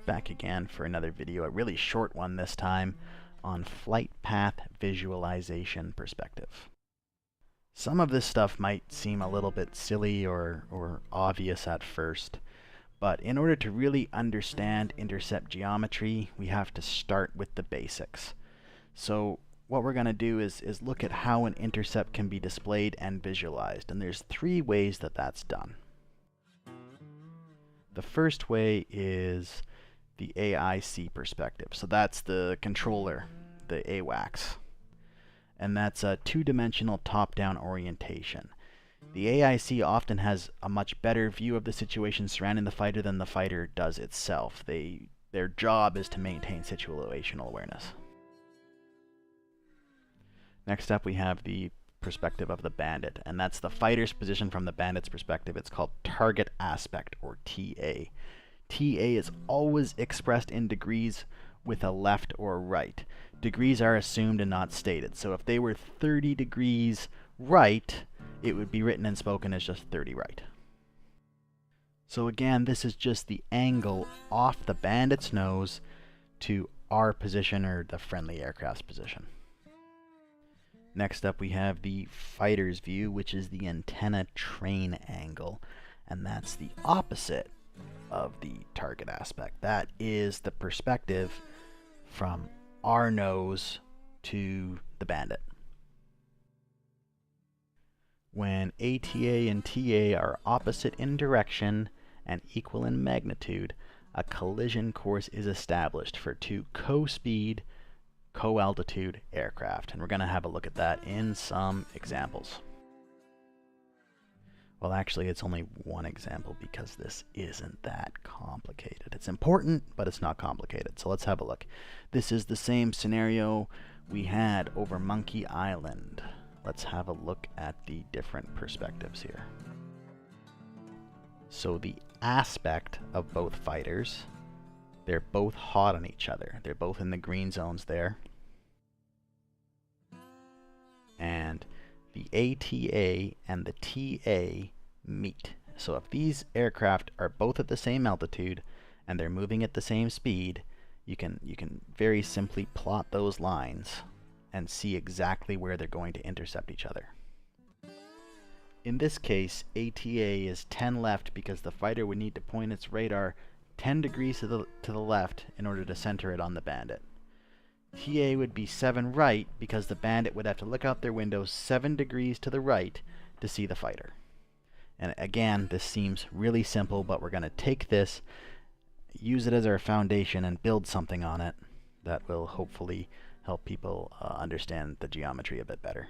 back again for another video, a really short one this time, on flight path visualization perspective. Some of this stuff might seem a little bit silly or obvious at first, but in order to really understand intercept geometry, we have to start with the basics. So what we're going to do is look at how an intercept can be displayed and visualized, and there's three ways that that's done. The first way is the AIC perspective. So that's the controller, the AWACS. And that's a two-dimensional top-down orientation. The AIC often has a much better view of the situation surrounding the fighter than the fighter does itself. Their job is to maintain situational awareness. Next up we have the perspective of the bandit, and that's the fighter's position from the bandit's perspective. It's called target aspect, or TA. TA is always expressed in degrees with a left or right. Degrees are assumed and not stated. So if they were 30 degrees right, it would be written and spoken as just 30 right. So again, this is just the angle off the bandit's nose to our position, or the friendly aircraft's position. Next up we have the fighter's view, which is the antenna train angle, and that's the opposite of the target aspect. That is the perspective from our nose to the bandit. When ATA and TA are opposite in direction and equal in magnitude, a collision course is established for two co-speed, co-altitude aircraft, and we're going to have a look at that in some examples. Well, actually it's only one example because this isn't that complicated. It's important, but it's not complicated. So let's have a look. This is the same scenario we had over Monkey Island. Let's have a look at the different perspectives here. So the aspect of both fighters, they're both hot on each other. They're both in the green zones there. And the ATA and the TA meet. So if these aircraft are both at the same altitude and they're moving at the same speed, you can very simply plot those lines and see exactly where they're going to intercept each other. In this case, ATA is 10 left because the fighter would need to point its radar 10 degrees to the left in order to center it on the bandit. TA would be 7 right because the bandit would have to look out their window 7 degrees to the right to see the fighter. And again, this seems really simple, but we're going to take this, use it as our foundation, and build something on it that will hopefully help people understand the geometry a bit better.